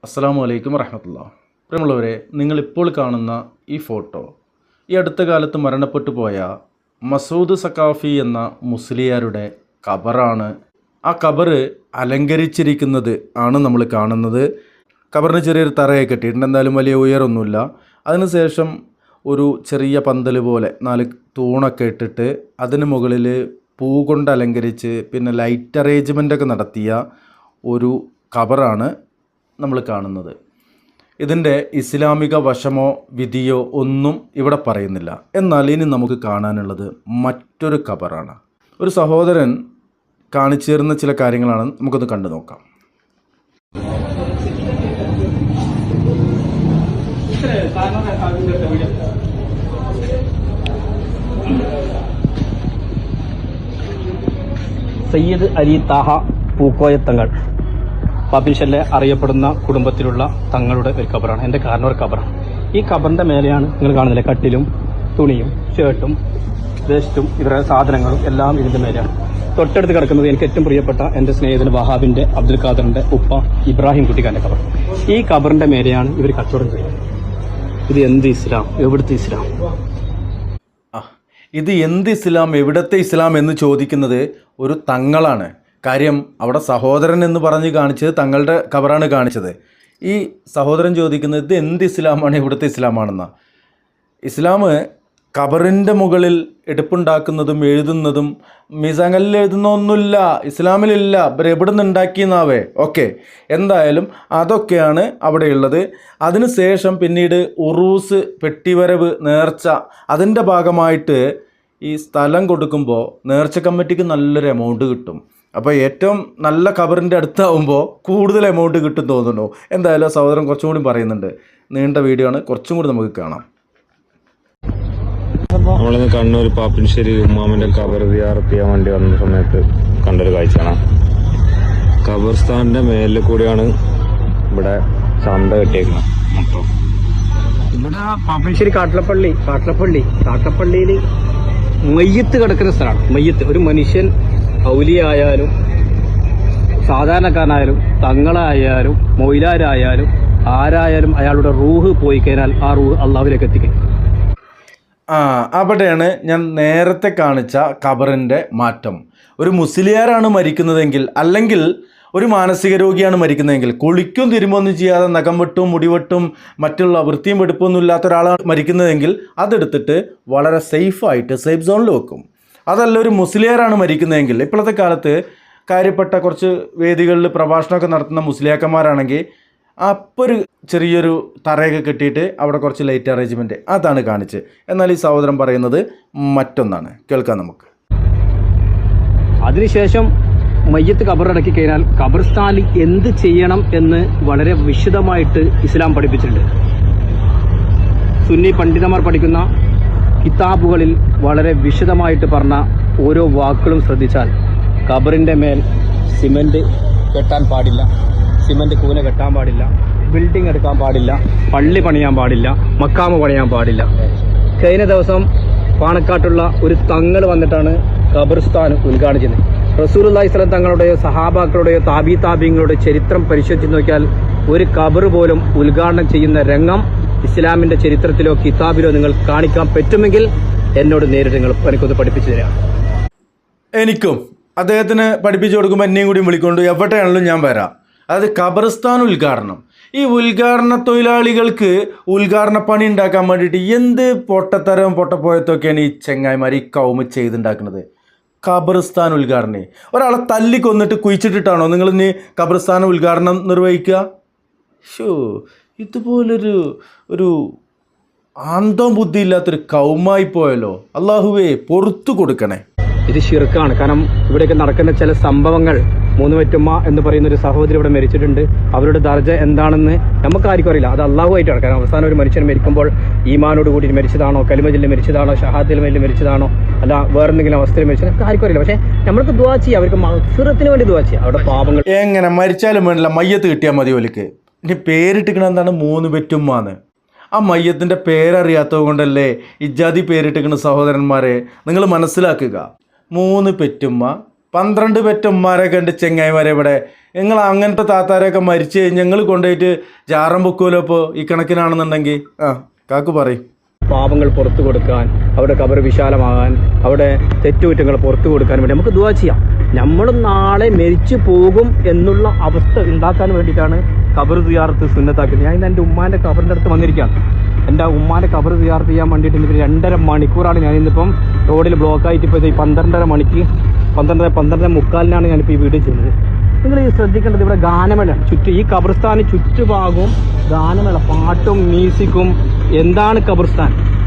അസ്സലാമു അലൈക്കും വറഹ്മത്തുള്ളാഹി. പ്രിയമുള്ളവരെ, നിങ്ങളിപ്പോൾ കാണുന്ന ഈ ഫോട്ടോ ഈ അടുത്ത കാലത്ത് മരണപ്പെട്ടു പോയ മസൂദ് സഖാഫി എന്ന മുസ്ലിയാരുടെ ഖബറാണ്. ആ ഖബർ അലങ്കരിച്ചിരിക്കുന്നത് ആണ് നമ്മൾ കാണുന്നത്. ഖബറിന് ചെറിയൊരു തറയൊക്കെ കെട്ടിയിട്ടുണ്ട്, എന്തായാലും വലിയ ഉയരമൊന്നുമില്ല. അതിനുശേഷം ഒരു ചെറിയ പന്തൽ പോലെ 4 തൂണൊക്കെ ഇട്ടിട്ട് അതിന് മുകളിൽ പൂ കൊണ്ട് അലങ്കരിച്ച് പിന്നെ ലൈറ്റ് അറേഞ്ച്മെൻ്റൊക്കെ നടത്തിയ ഒരു ഖബറാണ് നമ്മൾ കാണുന്നത്. ഇതിൻ്റെ ഇസ്ലാമിക വശമോ വിധിയോ ഒന്നും ഇവിടെ പറയുന്നില്ല. എന്നാൽ ഇനി നമുക്ക് കാണാനുള്ളത് മറ്റൊരു ഖബറാണ്. ഒരു സഹോദരൻ കാണിച്ചു തരുന്ന ചില കാര്യങ്ങളാണ്, നമുക്കൊന്ന് കണ്ടു നോക്കാം. സയ്യിദ് അലി താഹ പൂക്കോയത്തങ്ങൾ പാപ്പിൻഷല്ലെ അറിയപ്പെടുന്ന കുടുംബത്തിലുള്ള തങ്ങളുടെ ഒരു ഖബറാണ്. എൻ്റെ കാരണവർ ഖബറാണ്. ഈ ഖബറിൻ്റെ മേലെയാണ് നിങ്ങൾ കാണുന്നില്ലേ കട്ടിലും തുണിയും ഷർട്ടും വേസ്റ്റും ഇവരുടെ സാധനങ്ങളും എല്ലാം ഇതിൻ്റെ മേലെയാണ്. തൊട്ടടുത്ത് കിടക്കുന്നത് എനിക്ക് ഏറ്റവും പ്രിയപ്പെട്ട എൻ്റെ സ്നേഹിതൻ വഹാബിൻ്റെ അബ്ദുൽ ഖാദറിൻ്റെ ഉപ്പ ഇബ്രാഹിം കുട്ടിക്കാൻ്റെ ഖബർ. ഈ ഖബറിൻ്റെ മേലെയാണ് ഇവർ കച്ചവടം ചെയ്യുന്നത്. ഇത് എന്ത് ഇസ്ലാം, എവിടുത്തെ ഇസ്ലാം? ഇത് എന്ത് ഇസ്ലാം, എവിടത്തെ ഇസ്ലാം എന്ന് ചോദിക്കുന്നത് ഒരു തങ്ങളാണ്. കാര്യം അവിടെ സഹോദരൻ എന്ന് പറഞ്ഞ് കാണിച്ചത് തങ്ങളുടെ ഖബറാണ് കാണിച്ചത്. ഈ സഹോദരൻ ചോദിക്കുന്നത് ഇത് എന്ത് ഇസ്ലാമാണ്, എവിടുത്തെ ഇസ്ലാമാണെന്നാണ്. ഇസ്ലാം ഖബറിൻ്റെ മുകളിൽ എടുപ്പുണ്ടാക്കുന്നതും എഴുതുന്നതും മീസാങ്കല്ലിൽ എഴുതുന്നൊന്നുമില്ല, ഇസ്ലാമിലില്ല. ഇവർ എവിടെ നിന്ന് ഉണ്ടാക്കിയെന്നാവേ. ഓക്കെ, എന്തായാലും അതൊക്കെയാണ് അവിടെയുള്ളത്. അതിനുശേഷം പിന്നീട് ഉറൂസ്, പെട്ടിവരവ്, നേർച്ച, അതിൻ്റെ ഭാഗമായിട്ട് ഈ സ്ഥലം കൊടുക്കുമ്പോൾ നേർച്ച കമ്മിറ്റിക്ക് നല്ലൊരു എമൗണ്ട് കിട്ടും. അപ്പോൾ ഏറ്റവും നല്ല ഖബറിൻ്റെ അടുത്താവുമ്പോൾ കൂടുതൽ എമൗണ്ട് കിട്ടും തോന്നുന്നു. എന്തായാലും സഹോദരൻ കുറച്ചും കൂടി പറയുന്നുണ്ട്. നീണ്ട വീഡിയോ ആണ്, കുറച്ചും കൂടി നമുക്ക് കാണാം. നമ്മളിന്ന് കണ്ണൂർ പാപ്പിൻശ്ശേരി ഉമ്മാമിന്റെ ഖബർ സിയാറത്ത് ചെയ്യാൻ വേണ്ടി വന്ന സമയത്ത് കണ്ടൊരു കാഴ്ചയാണ്. ഖബർസ്ഥാന്റെ മേലിൽ കൂടിയാണ് ഇവിടെ ചന്ത കെട്ടിയേക്കുന്നത്. മൊത്തം ഇവിടെ പാപ്പിൻശ്ശേരി കാട്ടപ്പള്ളിയിൽ മയ്യത്ത് കിടക്കുന്ന സ്ഥലമാണ്. മയ്യത്ത് ഒരു മനുഷ്യൻ ഔലിയായാലും സാധാരണക്കാരനായാലും തങ്ങളായാലും മൊയിലാരായാലും ആരായാലും അയാളുടെ റൂഹ് പോയി കഴിഞ്ഞാൽ ആ റൂഹ് അള്ളാഹുവിലേക്ക് എത്തിക്കും. അവിടെയാണ് ഞാൻ നേരത്തെ കാണിച്ച ഖബറിൻ്റെ മാറ്റം. ഒരു മുസ്ലിയാരാണ് മരിക്കുന്നതെങ്കിൽ, അല്ലെങ്കിൽ ഒരു മാനസിക രോഗിയാണ് മരിക്കുന്നതെങ്കിൽ, കുളിക്കും തിരുമ്പൊന്നും ചെയ്യാതെ നഖം വെട്ടും മുടിവെട്ടും മറ്റുള്ള വൃത്തിയും വെടുപ്പൊന്നും ഇല്ലാത്ത ഒരാളാണ് മരിക്കുന്നതെങ്കിൽ അതെടുത്തിട്ട് വളരെ സേഫായിട്ട് സേഫ് സോണിൽ വെക്കും. അതല്ല ഒരു മുസ്ലിയാരാണ് മരിക്കുന്നതെങ്കിൽ, ഇപ്പോഴത്തെ കാലത്ത് കാര്യപ്പെട്ട കുറച്ച് വേദികളിൽ പ്രഭാഷണമൊക്കെ നടത്തുന്ന മുസ്ലിയാക്കന്മാരാണെങ്കിൽ അപ്പോൾ ഒരു ചെറിയൊരു തറയൊക്കെ കെട്ടിയിട്ട് അവിടെ കുറച്ച് ലൈറ്റ് അറേഞ്ച്മെൻറ്റ് അതാണ് കാണിച്ച്. എന്നാൽ ഈ സഹോദരൻ പറയുന്നത് മറ്റൊന്നാണ്. കേൾക്കാം നമുക്ക്. അതിനുശേഷം മയ്യത്ത് ഖബറടക്കി കഴിഞ്ഞാൽ ഖബർസ്ഥാനിൽ എന്ത് ചെയ്യണം എന്ന് വളരെ വിശദമായിട്ട് ഇസ്ലാം പഠിപ്പിച്ചിട്ടുണ്ട്. സുന്നി പണ്ഡിതന്മാർ പഠിക്കുന്ന കിതാബുകളിൽ വളരെ വിശദമായിട്ട് പറഞ്ഞ ഓരോ വാക്കുകളും ശ്രദ്ധിച്ചാൽ ഖബറിൻ്റെ മേൽ സിമൻറ്റ് കെട്ടാൻ പാടില്ല, സിമൻറ്റ് കൂന കെട്ടാൻ പാടില്ല, ബിൽഡിംഗ് എടുക്കാൻ പാടില്ല, പള്ളി പണിയാൻ പാടില്ല, മക്കാമ പണിയാൻ പാടില്ല. കഴിഞ്ഞ ദിവസം പാണക്കാട്ടുള്ള ഒരു തങ്ങൾ വന്നിട്ടാണ് ഖബർസ്ഥാൻ ഉദ്ഘാടനം ചെയ്യുന്നത്. റസൂലുള്ളാഹി സ്വല്ലല്ലാഹു തങ്ങളുടെയോ സഹാബാക്കളുടെയോ താബീങ്ങളുടെ ചരിത്രം പരിശോധിച്ച് നോക്കിയാൽ ഒരു ഖബർ പോലും ഉദ്ഘാടനം ചെയ്യുന്ന രംഗം ഇസ്ലാമിൻ്റെ ചരിത്രത്തിലോ കിതാബിലോ നിങ്ങൾ കാണിക്കാൻ പറ്റുമെങ്കിൽ എന്നോട് നേരിട്ട് നിങ്ങൾ എനിക്കൊന്ന് പഠിപ്പിച്ചു തരാം. എനിക്കും അദ്ദേഹത്തിന് പഠിപ്പിച്ചു കൊടുക്കുമ്പോൾ എന്നെയും കൂടി വിളിക്കൊണ്ട് എവിടെയാണെങ്കിലും ഞാൻ വരാം. അത് ഖബർസ്ഥാൻ ഉദ്ഘാടനം. ഈ ഉദ്ഘാടന തൊഴിലാളികൾക്ക് ഉദ്ഘാടന പണി ഉണ്ടാക്കാൻ വേണ്ടിയിട്ട് എന്ത് പൊട്ടത്തരം പൊട്ടപ്പോയത്തൊക്കെയാണ് ഈ ചെങ്ങായിമാർ ഈ കൗമ ചെയ്തുണ്ടാക്കുന്നത്. ഖബർസ്ഥാൻ ഉദ്ഘാടനം ഒരാളെ തല്ലിക്കൊന്നിട്ട് കുഴിച്ചിട്ടിട്ടാണോ നിങ്ങൾ ഇനി ഖബർസ്ഥാൻ ഉദ്ഘാടനം നിർവഹിക്കുക? ഇതുപോലൊരു ആന്തം ബുദ്ധി ഇല്ലാത്തൊരു കൗമായി പോയല്ലോ. അള്ളാഹുവേ പുറത്തു കൊടുക്കണേ. ഇത് ശിർക്കാണ്. കാരണം ഇവിടെയൊക്കെ നടക്കുന്ന ചില സംഭവങ്ങൾ, മൂന്നുവറ്റുമ്മ എന്ന് പറയുന്ന ഒരു സഹോദരി ഇവിടെ മരിച്ചിട്ടുണ്ട്. അവരുടെ ദർജ എന്താണെന്ന് നമുക്ക് ആർക്കും അറിയില്ല. അത് അള്ളാഹുമായിട്ടാണ്. കാരണം അവസാനം ഒരു മനുഷ്യൻ മരിക്കുമ്പോൾ ഈമാനോട് കൂടി മരിച്ചതാണോ, കലിമജിൽ മരിച്ചതാണോ, ഷഹാദിൽ മരിച്ചതാണോ, അല്ല വേറെന്തെങ്കിലും അവസ്ഥയിൽ മരിച്ചത് നമുക്ക് ആർക്കും അറിയില്ല. പക്ഷേ നമ്മൾക്ക് ദുആ ചെയ്യാം, അവർക്ക് മഗ്ഫിറത്തിന് വേണ്ടി ദുആ ചെയ്യാം. അവിടെ പാപങ്ങൾ എങ്ങനെ മരിച്ചാലും വേണ്ടില്ല, മയ്യത്ത് കിട്ടിയാൽ മതി. ഓലിക്ക് ഇനി പേരിട്ടിക്കണ എന്താണ്? മൂന്നുവറ്റുമ്മാന്ന്. ആ മയ്യത്തിൻ്റെ പേരറിയാത്തത് കൊണ്ടല്ലേ ഇജാതി പേരിട്ടിക്കണ സഹോദരന്മാരെ. നിങ്ങൾ മനസ്സിലാക്കുക. 3 പെറ്റുമ്മ 12 പെറ്റുമ്മാരെ കണ്ട് ചെങ്ങായിമാരെ ഇവിടെ നിങ്ങൾ അങ്ങനത്തെ താത്താരെയൊക്കെ മരിച്ച് ഞങ്ങൾ കൊണ്ടുപോയിട്ട് ജാറം പൊക്കുമല്ലോ ഇപ്പോൾ ഈ കണക്കിനാണെന്നുണ്ടെങ്കിൽ കാക്കു പറയും. പാപങ്ങൾ പുറത്തു കൊടുക്കാൻ, അവിടെ ഖബർ വിശാലമാകാൻ, അവിടെ തെറ്റുകുറ്റങ്ങൾ പുറത്തു കൊടുക്കാൻ വേണ്ടി നമുക്ക് ദുആ ചെയ്യാം. നമ്മൾ നാളെ മരിച്ചു പോകും എന്നുള്ള അവസ്ഥ ഉണ്ടാക്കാൻ വേണ്ടിയിട്ടാണ് ഖബർ സിയാറത്ത് സുന്നത്താക്കുന്നത്. ഞാൻ ഇന്ന് എൻ്റെ ഉമ്മാൻ്റെ ഖബറിൻ്റെ അടുത്ത് വന്നിരിക്കുകയാണ്. എൻ്റെ ഉമ്മാൻ്റെ ഖബർ സിയാറത്ത് ചെയ്യാൻ വേണ്ടിയിട്ട് ഇന്നിപ്പോൾ 2.5 മണിക്കൂറാണ് ഞാൻ ഇന്നിപ്പം റോഡിൽ ബ്ലോക്കായിട്ട് ഇപ്പോൾ ഈ 12:30 മണിക്ക് 12:45 ഞാനിപ്പോൾ ഈ വീഡിയോ ചെയ്യുന്നത്. നിങ്ങൾ ഈ ശ്രദ്ധിക്കേണ്ടത് ഇവിടെ ഗാനമേളയാണ്. ഈ ഖബർസ്ഥാന് ചുറ്റുഭാഗവും ഗാനമേള, പാട്ടും മ്യൂസിക്കും. എന്താണ്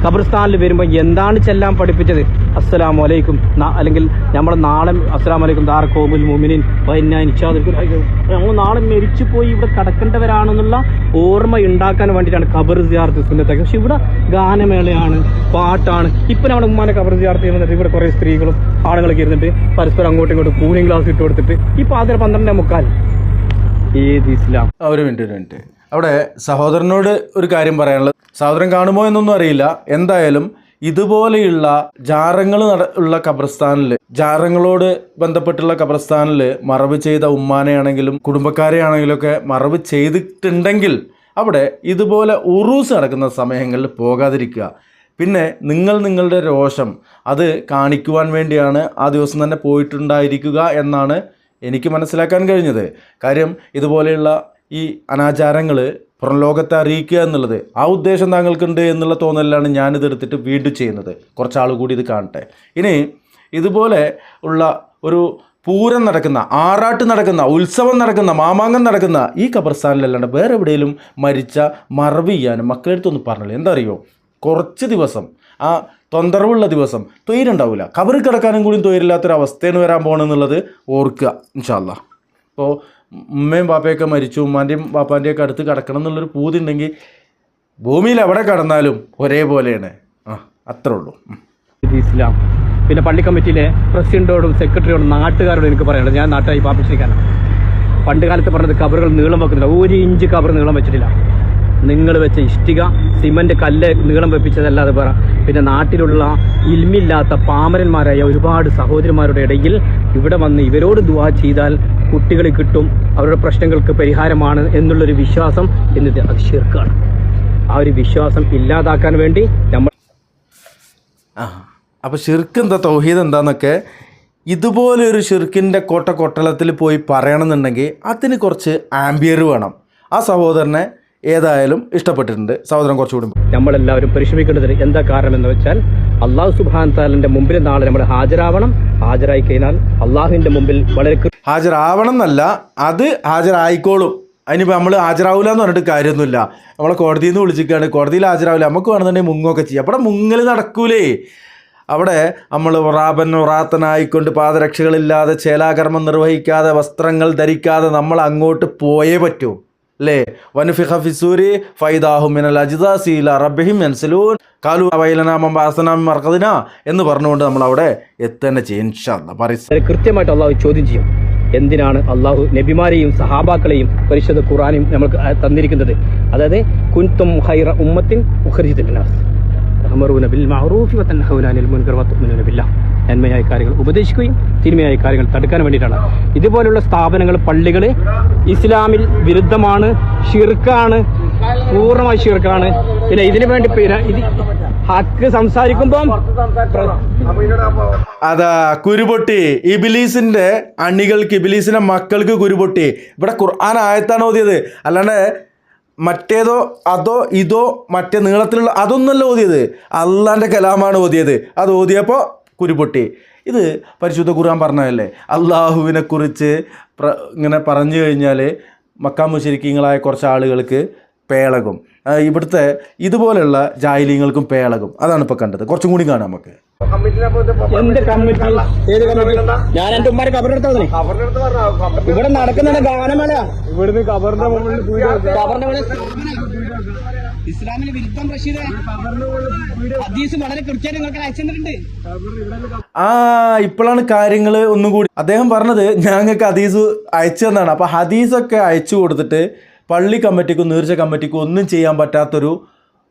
ഖബർസ്ഥാനിൽ വരുമ്പോൾ എന്താണ് ചെല്ലാൻ പഠിപ്പിച്ചത്? അസ്സലാമു അലൈക്കും, അല്ലെങ്കിൽ നമ്മൾ നാളെ അസ്സലാമു അലൈക്കും ദാറഖൗമുൽ മുഅ്മിനീൻ നമ്മൾ നാളെ മരിച്ചു പോയി ഇവിടെ കിടക്കേണ്ടവരാണെന്നുള്ള ഓർമ്മ ഉണ്ടാക്കാൻ വേണ്ടിയിട്ടാണ് ഖബർ സിയാറത്ത് സുന്നത്താക്കി. പക്ഷെ ഇവിടെ ഗാനമേളയാണ്, പാട്ടാണ്. ഇപ്പം നമ്മുടെ ഉമ്മാനെ ഖബർ സിയാറത്ത് ചെയ്യുന്നത് ഇവിടെ കുറേ സ്ത്രീകളും ആണുങ്ങളൊക്കെ ഇരുന്നിട്ട് പരസ്പരം അങ്ങോട്ടും ഇങ്ങോട്ടും കൂളിംഗ് ഗ്ലാസ് ഇട്ട് കൊടുത്തിട്ട് ഈ 12:30 ഏത് ഇസ്ലാം? ഒരു മിനിറ്റ്. അവിടെ സഹോദരനോട് ഒരു കാര്യം പറയാനുള്ളത്, സഹോദരൻ കാണുമോ എന്നൊന്നും അറിയില്ല. എന്തായാലും ഇതുപോലെയുള്ള ജാറങ്ങൾ ഉള്ള ഖബർസ്ഥാനിൽ, ജാറങ്ങളോട് ബന്ധപ്പെട്ടുള്ള ഖബർസ്ഥാനിൽ മറവ് ചെയ്ത ഉമ്മാനെയാണെങ്കിലും കുടുംബക്കാരെയാണെങ്കിലും ഒക്കെ മറവ് ചെയ്തിട്ടുണ്ടെങ്കിൽ അവിടെ ഇതുപോലെ ഉറൂസ് നടക്കുന്ന സമയങ്ങളിൽ പോകാതിരിക്കുക. പിന്നെ നിങ്ങളുടെ രോഷം അത് കാണിക്കുവാൻ വേണ്ടിയാണ് ആ ദിവസം തന്നെ പോയിട്ടുണ്ടായിരിക്കുക എന്നാണ് എനിക്ക് മനസ്സിലാക്കാൻ കഴിഞ്ഞത്. കാര്യം ഇതുപോലെയുള്ള ഈ അനാചാരങ്ങൾ പുറം ലോകത്തെ അറിയിക്കുക എന്നുള്ളത് ആ ഉദ്ദേശം താങ്കൾക്കുണ്ട് എന്നുള്ള തോന്നലാണ് ഞാനിതെടുത്തിട്ട് വീണ്ടും ചെയ്യുന്നത്. കുറച്ചാൾ കൂടി ഇത് കാണട്ടെ. ഇനി ഇതുപോലെ ഉള്ള ഒരു പൂരം നടക്കുന്ന, ആറാട്ട് നടക്കുന്ന, ഉത്സവം നടക്കുന്ന, മാമാങ്കം നടക്കുന്ന ഈ ഖബർസ്ഥാനിലല്ലാണ്ട് വേറെ എവിടെയെങ്കിലും മരിച്ച മറവ് ചെയ്യാനും മക്കളെടുത്തൊന്ന് പറഞ്ഞില്ല. എന്താ അറിയോ, കുറച്ച് ദിവസം ആ തൊന്തറവുള്ള ദിവസം തൊയിലുണ്ടാവില്ല. ഖബറിൽ കിടക്കാനും കൂടി തൊയിലില്ലാത്തൊരവസ്ഥയാണ് വരാൻ പോകണമെന്നുള്ളത് ഓർക്കുക ഇൻഷാ അല്ലാഹ്. ഇപ്പോൾ ഉമ്മയും പാപ്പയൊക്കെ മരിച്ചു, ഉമ്മാൻ്റെയും പാപ്പാൻ്റെയൊക്കെ അടുത്ത് കിടക്കണം എന്നുള്ളൊരു പൂതി ഉണ്ടെങ്കിൽ ഭൂമിയിൽ എവിടെ കിടന്നാലും ഒരേപോലെയാണ്. അത്രേ ഉള്ളൂ. ഇസ്ലാം. പിന്നെ പള്ളി കമ്മിറ്റിയിലെ പ്രസിഡന്റോടും സെക്രട്ടറിയോടും നാട്ടുകാരോടും എനിക്ക് പറയാനുള്ളത്, ഞാൻ നാട്ടുകാരി പാപ്പിച്ചിരിക്കാനാണ്. പണ്ട് കാലത്ത് പറഞ്ഞത് ഖബറുകൾ നീളം വെക്കുന്നില്ല, 1 ഇഞ്ച് ഖബർ നീളം വെച്ചിട്ടില്ല. നിങ്ങൾ വെച്ച ഇഷ്ടിക, സിമന്റ് കല്ല് നീളം വെപ്പിച്ചതല്ലാതെ പറ. പിന്നെ നാട്ടിലുള്ള ഇൽമില്ലാത്ത പാമരന്മാരായ ഒരുപാട് സഹോദരന്മാരുടെ ഇടയിൽ ഇവിടെ വന്ന് ഇവരോട് ദുആ ചെയ്താൽ കുട്ടികൾ കിട്ടും, അവരുടെ പ്രശ്നങ്ങൾക്ക് പരിഹാരമാണ് എന്നുള്ളൊരു വിശ്വാസം എന്നിട്ട് അത് ശിർക്കാണ്. ആ ഒരു വിശ്വാസം ഇല്ലാതാക്കാൻ വേണ്ടി നമ്മൾ അപ്പോൾ ഷിർക്ക് എന്താ, തൗഹീദ് എന്താന്നൊക്കെ ഇതുപോലെ ഒരു ഷിർക്കിൻ്റെ കൊട്ടലത്തിൽ പോയി പറയണമെന്നുണ്ടെങ്കിൽ അതിന് കുറച്ച് ആംബിയർ വേണം. ആ സഹോദരനെ ഏതായാലും ഇഷ്ടപ്പെട്ടിട്ടുണ്ട്. സഹോദരൻ കുറച്ചുകൂടി നമ്മളെല്ലാവരും പരിശ്രമിക്കേണ്ടത് എന്താ കാരണം എന്ന് വെച്ചാൽ അള്ളാഹു സുബ്ഹാനഹു തആലയുടെ മുമ്പിൽ നാളെ നമ്മൾ ഹാജരാവണം. ഹാജരായി കഴിഞ്ഞാൽ അള്ളാഹുവിൻ്റെ മുമ്പിൽ വളരെ ഹാജരാവണം എന്നല്ല, അത് ഹാജരായിക്കോളും. അതിനിപ്പോൾ നമ്മൾ ഹാജരാവില്ല എന്ന് പറഞ്ഞിട്ട് കാര്യമൊന്നുമില്ല. നമ്മളെ കോടതിയിൽ നിന്ന് വിളിച്ചിരിക്കുകയാണ്, കോടതിയിൽ ഹാജരാവില്ല. നമുക്ക് വേണമെന്നുണ്ടെങ്കിൽ മുങ്ങൊക്കെ ചെയ്യാം. അവിടെ മുങ്ങൽ നടക്കൂലേ. അവിടെ നമ്മൾ റാത്തനായിക്കൊണ്ട് പാദരക്ഷകളില്ലാതെ ചേലാകർമ്മം നിർവഹിക്കാതെ വസ്ത്രങ്ങൾ ധരിക്കാതെ നമ്മൾ അങ്ങോട്ട് പോയേ പറ്റൂ അല്ലേ? വനുഫിഖ ഫിസ്സൂരി ഫൈദാഹു മിനൽ അജ്ദാസി ഇലാ റബ്ബിഹിം യൻസിലൂൻ ഖാലു വൈലനാ മബഅസ്നാ മിൻ മർഖദിനാ എന്ന് പറഞ്ഞുകൊണ്ട് നമ്മൾ അവിടെ എത്തന്നെ ചെയ്യും ഇൻഷാ അല്ലാഹ്. കൃത്യമായിട്ട് അള്ളാഹു ചോദ്യം ചെയ്യും. എന്തിനാണ് അള്ളാഹു നബിമാരെയും സഹാബാക്കളെയും പരിശുദ്ധ ഖുർആനും നമുക്ക് തന്നിരിക്കുന്നത്? അതായത് കുൻതും ഖൈറ ഉമ്മത്തിൻ ഉഖ്രിജത് ലിന്നാസ് തഅമറൂന ബിൽ മഅറൂഫി വതൻഹൗന അനിൽ മുൻകർ വതുഅ്മിനൂന ബില്ലാഹ്. നന്മയായ കാര്യങ്ങൾ ഉപദേശിക്കുകയും തിന്മയായ കാര്യങ്ങൾ തടുക്കാൻ വേണ്ടിയിട്ടാണ്. ഇതുപോലുള്ള സ്ഥാപനങ്ങൾ, പള്ളികൾ ഇസ്ലാമിൽ വിരുദ്ധമാണ്, ഷിർക്കാണ്, പൂർണ്ണമായി ഷിർക്കാണ്. പിന്നെ ഇതിനു വേണ്ടി ഇത് ഹക്ക് സംസാരിക്കുമ്പോൾ അതാ കുരുപൊട്ടി, ഇബിലീസിന്റെ അണികൾക്ക്, ഇബിലീസിന്റെ മക്കൾക്ക് കുരുപൊട്ടി. ഇവിടെ ഖുർആൻ ആയത്താണ് ഓതിയത്, അല്ലാണ്ട് മറ്റേതോ അതോ ഇതോ മറ്റേ നീളത്തിലുള്ള അതൊന്നല്ല ഓതിയത്, അള്ളാൻ്റെ കലാമാണ് ഓതിയത്. അത് ഓതിയപ്പോൾ കുരുപൊട്ടി. ഇത് പരിശുദ്ധ ഖുർആൻ പറഞ്ഞതല്ലേ. അള്ളാഹുവിനെ കുറിച്ച് ഇങ്ങനെ പറഞ്ഞു കഴിഞ്ഞാൽ മക്കാ മുശ്രിക്കീങ്ങളായ കുറച്ച് ആളുകൾക്ക് പേളകും, ഇവിടുത്തെ ഇതുപോലെയുള്ള ജാഹിലീങ്ങൾക്കും പേളകും. അതാണ് ഇപ്പോൾ കണ്ടത്. കുറച്ചും കൂടി കാണാം നമുക്ക്. എന്റെ കമ്മിറ്റി, ഏത് കമ്മിറ്റി? ഞാൻ എന്റെ ഉമ്മാരെ കബറിനെടുത്തേ. ഇവിടെ നടക്കുന്ന ഗാനമേള, ഇവിടുന്ന് കബറിന്റെ മുകളിൽ ഇസ്ലാമിന് വിരുദ്ധം റഷീദ് ഹദീസ് വളരെ കൃത്യമായിട്ട് നിങ്ങൾക്ക് അയച്ചിട്ടുണ്ട്. ഇപ്പോഴാണ് കാര്യങ്ങൾ ഒന്നുകൂടി അദ്ദേഹം പറഞ്ഞത്. ഞങ്ങൾക്ക് ഹദീസ് അയച്ചു തന്നാണ്. അപ്പോൾ ഹദീസൊക്കെ അയച്ചു കൊടുത്തിട്ട് പള്ളി കമ്മിറ്റിക്കും നീർച്ച കമ്മിറ്റിക്കും ഒന്നും ചെയ്യാൻ പറ്റാത്തൊരു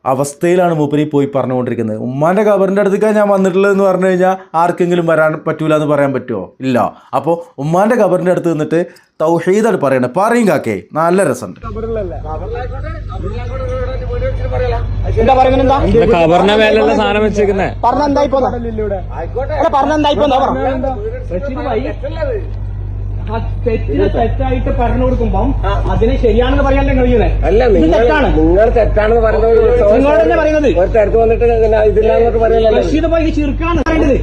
അവസ്ഥയിലാണ് മൂപ്പര് പോയി പറഞ്ഞുകൊണ്ടിരിക്കുന്നത്. ഉമ്മാൻ്റെ ഖബറിൻ്റെ അടുത്തേക്കാണ് ഞാൻ വന്നിട്ടുള്ളതെന്ന് പറഞ്ഞു കഴിഞ്ഞാൽ ആർക്കെങ്കിലും വരാൻ പറ്റൂല എന്ന് പറയാൻ പറ്റുമോ? ഇല്ല. അപ്പോൾ ഉമ്മാൻ്റെ ഖബറിൻ്റെ അടുത്ത് നിന്നിട്ട് തൗഹീദാണ് പറയണത്. പറയും കാക്കേ, നല്ല രസമുണ്ട്. ഖബറിന്റെ മേലുള്ള സാധനം വെച്ചേക്കുന്നേ തെറ്റായിട്ട് പറഞ്ഞു കൊടുക്കുമ്പം അതിനെ ശരിയാണെന്ന് പറയാനല്ലേ കഴിയുന്നത്? അല്ല, നിങ്ങൾ തെറ്റാണെന്ന് പറയുന്നത് നിങ്ങൾ തന്നെ പറയുന്നത്. ഒരു തിരക്ക് വന്നിട്ട് ഇതില്ലാന്നൊക്കെ പറയല്ലോ. റഷീദ് ഭായി ചെറുക്കാണ് പറയേണ്ടത്.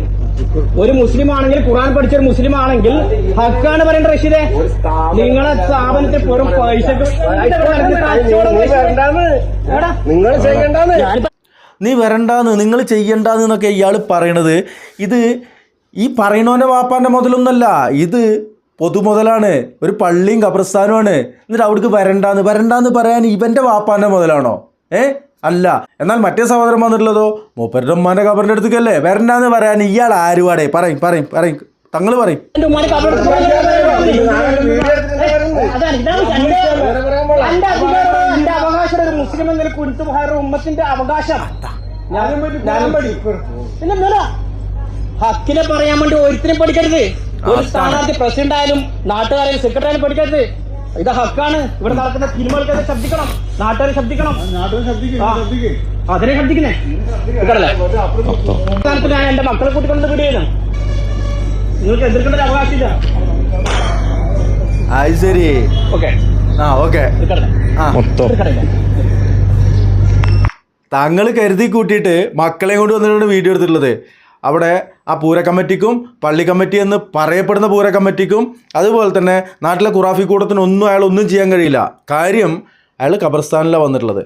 ഒരു മുസ്ലിം ആണെങ്കിൽ, ഖുർആൻ പഠിച്ച ഒരു മുസ്ലിം ആണെങ്കിൽ ഹക്കാണ് പറയേണ്ടത്. റഷീദേ, നിങ്ങളെ സ്ഥാപനത്തിൽ വെറും പൈസക്ക് നിങ്ങൾ ചെയ്യണ്ടെന്ന്, നീ വരണ്ടാന്ന്, നിങ്ങൾ ചെയ്യണ്ടാന്ന് എന്നൊക്കെ ഇയാൾ പറയണത്. ഇത് ഈ പറയണവൻ്റെ വാപ്പാൻ്റെ മുതലൊന്നല്ല, ഇത് പൊതുമുതലാണ്. ഒരു പള്ളിയും ഖബർസ്ഥാനുമാണ്. എന്നിട്ട് അവിടേക്ക് വരണ്ടാന്ന് പറയാൻ ഇവൻ്റെ വാപ്പാൻ്റെ മുതലാണോ? അല്ല. എന്നാൽ മറ്റേ സഹോദരൻ വന്നിട്ടുള്ളതോ മൂപ്പരുടെ ഉമ്മാൻ്റെ ഖബറിൻ്റെ അടുത്തേക്കല്ലേ വരണ്ടാന്ന് പറയാൻ ഇയാൾ ആരുവാടേ? പറയും തങ്ങൾ പറയും. മുസ്ലിം എന്ന ഉമ്മത്തിന്റെ അവകാശം ഹക്കിനെ പറയാൻ വേണ്ടി ഒരുത്തിനും പഠിക്കരുത്. ഒരു സ്ഥാനാർത്ഥി പ്രസിഡന്റ് ആയാലും നാട്ടുകാരായാലും സെക്രട്ടറി ആയാലും പഠിക്കരുത്. ഇത് ഹക്കാണ്. ഇവിടെ നടക്കുന്ന സിനിമകൾക്കത് ശബ്ദിക്കണം, നാട്ടുകാരെ ശബ്ദിക്കണം, അതിനെ ശബ്ദിക്കുന്നേ. ഞാൻ എന്റെ മക്കളെ കൂട്ടിക്കൊണ്ട് വീഡിയോ നിങ്ങൾക്ക് എതിർക്കേണ്ട ഒരു അവകാശമില്ല. ശരി, ഓക്കെ. താങ്കൾ കരുതി കൂട്ടിയിട്ട് മക്കളെ കൊണ്ട് വന്നിട്ടാണ് വീഡിയോ എടുത്തിട്ടുള്ളത്. അവിടെ ആ പൂര കമ്മിറ്റിക്കും പള്ളി കമ്മിറ്റി എന്ന് പറയപ്പെടുന്ന പൂര കമ്മിറ്റിക്കും അതുപോലെ തന്നെ നാട്ടിലെ ഖുറാഫി കൂട്ടത്തിനൊന്നും അയാളൊന്നും ചെയ്യാൻ കഴിയില്ല. കാര്യം അയാൾ ഖബർസ്ഥാനിലാണ് വന്നിട്ടുള്ളത്.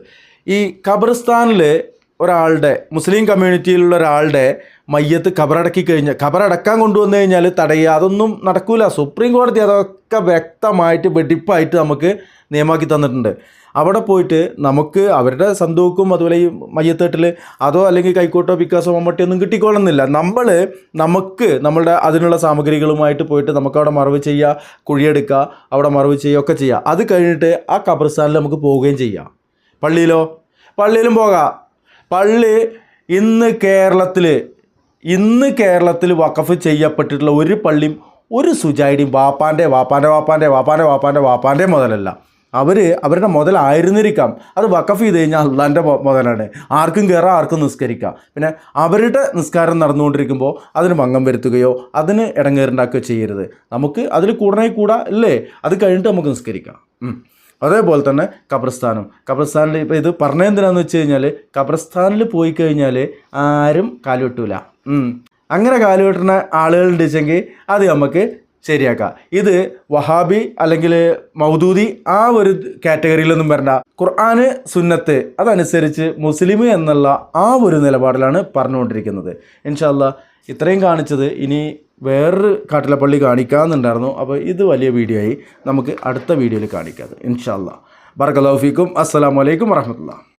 ഈ ഖബർസ്ഥാനിൽ ഒരാളുടെ, മുസ്ലിം കമ്മ്യൂണിറ്റിയിലുള്ള ഒരാളുടെ മയ്യത്ത് ഖബറടക്കാൻ കൊണ്ടുവന്നു കഴിഞ്ഞാൽ തടയുക, അതൊന്നും നടക്കൂല. സുപ്രീം കോടതി അതൊക്കെ വ്യക്തമായിട്ട് വെടിപ്പായിട്ട് നമുക്ക് നിയമമാക്കി തന്നിട്ടുണ്ട്. അവിടെ പോയിട്ട് നമുക്ക് അവരുടെ സന്തൂക്കും അതുപോലെ ഈ മയ്യത്തേട്ടിൽ അതോ അല്ലെങ്കിൽ കൈക്കോട്ടോ പിക്കാസോ മമ്മട്ടിയൊന്നും കിട്ടിക്കൊള്ളുന്നില്ല. നമുക്ക് നമ്മളുടെ അതിനുള്ള സാമഗ്രികളുമായിട്ട് പോയിട്ട് നമുക്ക് അവിടെ മറവ് ചെയ്യുക, കുഴിയെടുക്കുക, അവിടെ മറവ് ചെയ്യുക ഒക്കെ ചെയ്യുക. അത് കഴിഞ്ഞിട്ട് ആ ഖബർസ്ഥാനിൽ നമുക്ക് പോവുകയും ചെയ്യാം. പള്ളിയിലും പോകാം. പള്ളി ഇന്ന് കേരളത്തിൽ വഖഫ് ചെയ്യപ്പെട്ടിട്ടുള്ള ഒരു പള്ളിയും ഒരു സുജായിടിയും വാപ്പാൻ്റെ മുതലല്ല. അവരുടെ മുതലായിരുന്നിരിക്കാം. അത് വഖഫ് ചെയ്ത് കഴിഞ്ഞാൽ അള്ളാൻ്റെ മുതലാണ്. ആർക്കും കയറാം, ആർക്കും നിസ്കരിക്കാം. പിന്നെ അവരുടെ നിസ്കാരം നടന്നുകൊണ്ടിരിക്കുമ്പോൾ അതിന് ഭംഗം വരുത്തുകയോ അതിന് ഇടങ്ങേറുണ്ടാക്കുകയോ ചെയ്യരുത്. നമുക്ക് അതിൽ കൂടാ അല്ലേ? അത് കഴിഞ്ഞിട്ട് നമുക്ക് നിസ്കരിക്കാം. അതേപോലെ തന്നെ ഖബർസ്ഥാനിൽ ഇപ്പോൾ ഇത് പറഞ്ഞതെന്തിനാന്ന് വെച്ച് കഴിഞ്ഞാൽ ഖബർസ്ഥാനിൽ പോയി കഴിഞ്ഞാൽ ആരും കാലുവെട്ടൂല. അങ്ങനെ കാലുവെട്ടുന്ന ആളുകളുണ്ട് വെച്ചെങ്കിൽ അത് നമുക്ക് ശരിയാക്കാം. ഇത് വഹാബി അല്ലെങ്കിൽ മൗദൂദി ആ ഒരു കാറ്റഗറിയിലൊന്നും വരണ്ട. ഖുർആന് സുന്നത്ത് അതനുസരിച്ച് മുസ്ലിം എന്നുള്ള ആ ഒരു നിലപാടിലാണ് പറഞ്ഞുകൊണ്ടിരിക്കുന്നത്. ഇൻഷാ അല്ലാഹ് ഇത്രയും കാണിച്ചത്. ഇനി വേറൊരു കാട്ടിലെ പള്ളി കാണിക്കാമെന്നുണ്ടായിരുന്നു. അപ്പോൾ ഇത് വലിയ വീഡിയോ ആയി. നമുക്ക് അടുത്ത വീഡിയോയിൽ കാണിക്കാം ഇൻഷാ അല്ലാഹ്. ബറകല്ലാഹു ഫീക്കും. അസ്സലാമു അലൈക്കും വറഹ്മത്തുള്ളാഹി.